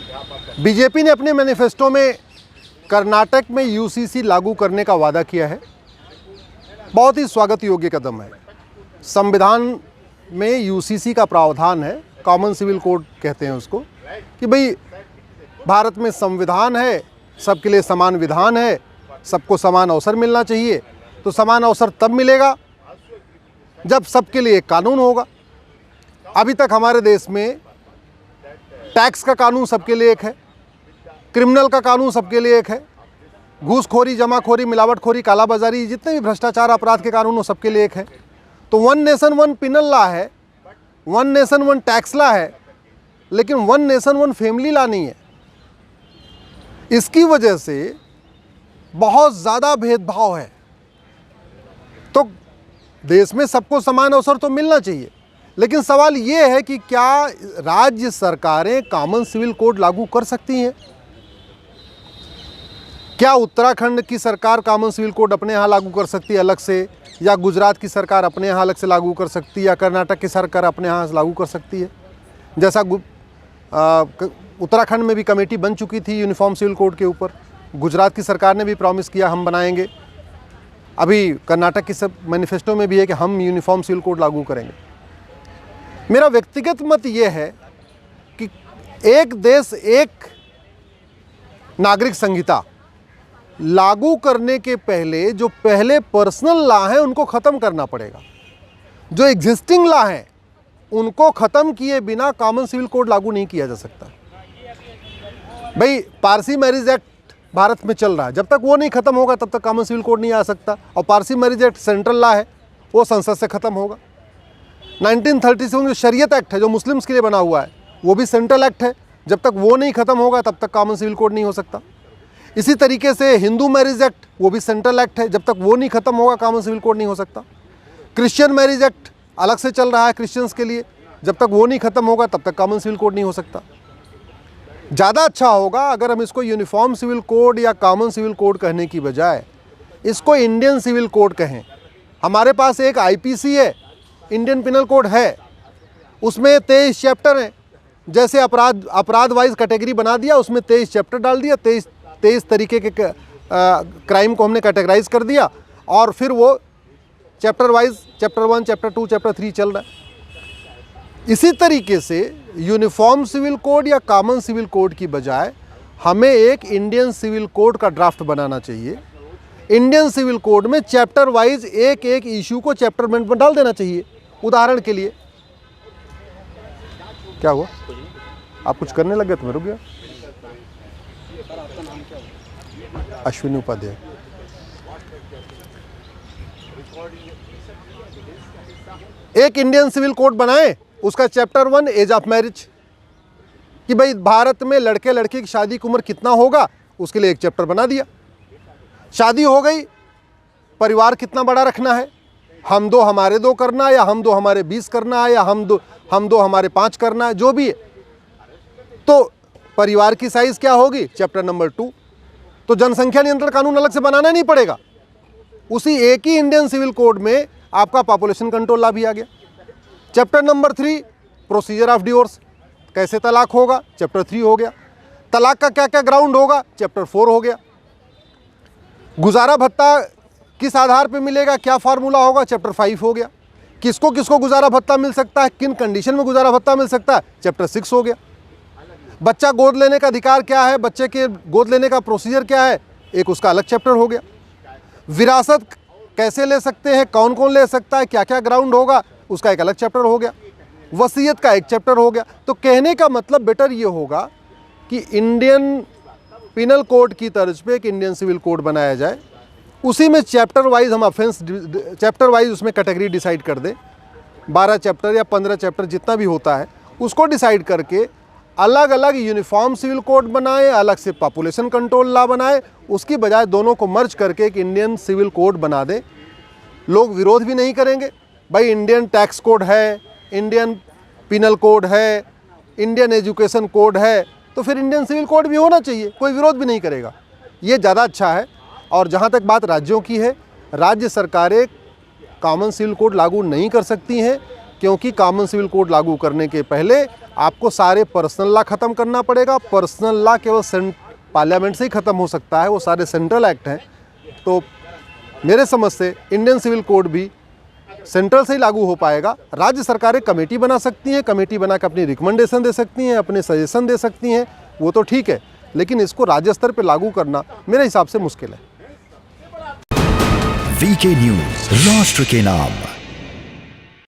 BJP ने अपने manifesto में कर्नाटक में यूसीसी लागू करने का वादा किया है। बहुत ही स्वागत योग्य कदम है। संविधान में यूसीसी का प्रावधान है, कॉमन सिविल कोड कहते हैं उसको, कि भाई भारत में संविधान है, सबके लिए समान विधान है, सबको समान अवसर मिलना चाहिए। तो समान अवसर तब मिलेगा जब सबके लिए एक कानून होगा। अभी तक हमारे देश में टैक्स का कानून सबके लिए एक है, क्रिमिनल का कानून सबके लिए एक है, घूसखोरी, जमाखोरी, मिलावटखोरी, कालाबाजारी, जितने भी भ्रष्टाचार अपराध के कानून वो सबके लिए एक है। तो one nation one penal law है, one nation one tax law है, लेकिन one nation one family law नहीं है। इसकी वजह से बहुत ज़्यादा भेदभाव है। तो देश में सबको समान अवसर तो मिलना चाहिए, लेकिन सवाल ये है कि क्या राज्य सरकारें कॉमन सिविल कोड लागू कर सकती हैं? क्या उत्तराखंड की सरकार कॉमन सिविल कोड अपने यहाँ लागू कर सकती है अलग से, या गुजरात की सरकार अपने यहाँ अलग से लागू कर सकती है, या कर्नाटक की सरकार अपने यहाँ लागू कर सकती है? जैसा उत्तराखंड में भी कमेटी बन चुकी थी यूनिफॉर्म सिविल कोड के ऊपर, गुजरात की सरकार ने भी प्रॉमिस किया हम बनाएंगे, अभी कर्नाटक की सब मैनिफेस्टो में भी है कि हम यूनिफॉर्म सिविल कोड लागू करेंगे। मेरा व्यक्तिगत मत ये है कि एक देश एक नागरिक संहिता लागू करने के पहले जो पहले पर्सनल लॉ हैं उनको ख़त्म करना पड़ेगा। जो एग्जिस्टिंग लॉ हैं उनको ख़त्म किए बिना कॉमन सिविल कोड लागू नहीं किया जा सकता। भाई पारसी मैरिज एक्ट भारत में चल रहा है, जब तक वो नहीं ख़त्म होगा तब तक कॉमन सिविल कोड नहीं आ सकता। और Parsi marriage act central law है, वो संसद से ख़त्म होगा। 1937 जो शरीयत एक्ट है जो मुस्लिम्स के लिए बना हुआ है, वो भी सेंट्रल एक्ट है, जब तक वो नहीं ख़त्म होगा तब तक कॉमन सिविल कोड नहीं हो सकता। इसी तरीके से हिंदू मैरिज एक्ट, वो भी सेंट्रल एक्ट है, जब तक वो नहीं ख़त्म होगा कॉमन सिविल कोड नहीं हो सकता। क्रिश्चियन मैरिज एक्ट अलग से चल रहा है क्रिश्चियंस के लिए, जब तक वो नहीं ख़त्म होगा तब तक कॉमन सिविल कोड नहीं हो सकता। ज़्यादा अच्छा होगा अगर हम इसको यूनिफॉर्म सिविल कोड या कॉमन सिविल कोड कहने की बजाय इसको इंडियन सिविल कोड कहें। हमारे पास एक आईपीसी है, इंडियन पिनल कोड है, उसमें 23 चैप्टर हैं। जैसे अपराध वाइज कैटेगरी बना दिया, उसमें 23 चैप्टर डाल दिया, 23 तरीके के क्राइम को हमने कैटेगराइज कर दिया, और फिर वो chapter wise chapter 1, chapter 2, chapter 3 चल रहा है। इसी तरीके से यूनिफॉर्म सिविल कोड या कॉमन सिविल कोड की बजाय हमें एक इंडियन सिविल कोड का ड्राफ्ट बनाना चाहिए। इंडियन सिविल कोड में चैप्टर वाइज एक एक इशू को चैप्टर में डाल देना चाहिए। उदाहरण के लिए, क्या हुआ? आप कुछ करने लगे तो मैं रुक गया। अश्विनी उपाध्याय। एक इंडियन सिविल कोड बनाए, उसका चैप्टर 1 एज ऑफ मैरिज, कि भाई भारत में लड़के लड़की की शादी की उम्र कितना होगा, उसके लिए एक चैप्टर बना दिया। शादी हो गई, परिवार कितना बड़ा रखना है, हम दो हमारे दो करना है, या हम दो हमारे 20 करना है, या हम दो हमारे 5 करना है, जो भी है। तो परिवार की साइज क्या होगी, चैप्टर नंबर 2। तो जनसंख्या नियंत्रण कानून अलग से बनाना नहीं पड़ेगा, उसी एक ही इंडियन सिविल कोड में आपका पॉपुलेशन कंट्रोल लॉ भी आ गया। Chapter number 3 procedure of divorce, कैसे तलाक होगा, चैप्टर 3 हो गया। तलाक का क्या क्या ग्राउंड होगा, चैप्टर 4 हो गया। गुजारा भत्ता किस आधार पे मिलेगा, क्या फार्मूला होगा, चैप्टर 5 हो गया। किसको किसको गुजारा भत्ता मिल सकता है, किन कंडीशन में गुजारा भत्ता मिल सकता है, चैप्टर 6 हो गया। बच्चा गोद लेने का अधिकार क्या है, बच्चे के गोद लेने का प्रोसीजर क्या है, एक उसका अलग चैप्टर हो गया। विरासत कैसे ले सकते हैं, कौन कौन ले सकता है, क्या क्या ग्राउंड होगा, उसका एक अलग चैप्टर हो गया। वसीयत का एक चैप्टर हो गया। तो कहने का मतलब बेटर ये होगा कि इंडियन पिनल कोड की तर्ज पे एक इंडियन सिविल कोड बनाया जाए, उसी में चैप्टर वाइज हम ऑफेंस चैप्टर वाइज उसमें कैटेगरी डिसाइड कर दें। 12 चैप्टर या 15 चैप्टर जितना भी होता है उसको डिसाइड करके अलग अलग यूनिफॉर्म सिविल कोड बनाए, अलग से पॉपुलेशन कंट्रोल लॉ बनाए, उसकी बजाय दोनों को मर्ज करके एक इंडियन सिविल कोड बना दे। लोग विरोध भी नहीं करेंगे। भाई इंडियन टैक्स कोड है, इंडियन पिनल कोड है, इंडियन एजुकेशन कोड है, तो फिर इंडियन सिविल कोड भी होना चाहिए, कोई विरोध भी नहीं करेगा। ये ज़्यादा अच्छा है। और जहाँ तक बात राज्यों की है, राज्य सरकारें कॉमन सिविल कोड लागू नहीं कर सकती हैं क्योंकि कॉमन सिविल कोड लागू करने के पहले आपको सारे पर्सनल लॉ ख़त्म करना पड़ेगा। पर्सनल लॉ केवल पार्लियामेंट से ही ख़त्म हो सकता है, वो सारे सेंट्रल एक्ट हैं। तो मेरे समझ से इंडियन सिविल कोड भी सेंट्रल से ही लागू हो पाएगा। राज्य सरकारें कमेटी बना सकती हैं, कमेटी बना कर अपनी रिकमेंडेशन दे सकती हैं, अपने सजेशन दे सकती हैं, वो तो ठीक है, लेकिन इसको राज्य स्तर पर लागू करना मेरे हिसाब से मुश्किल है। वीके न्यूज़, राष्ट्र के नाम।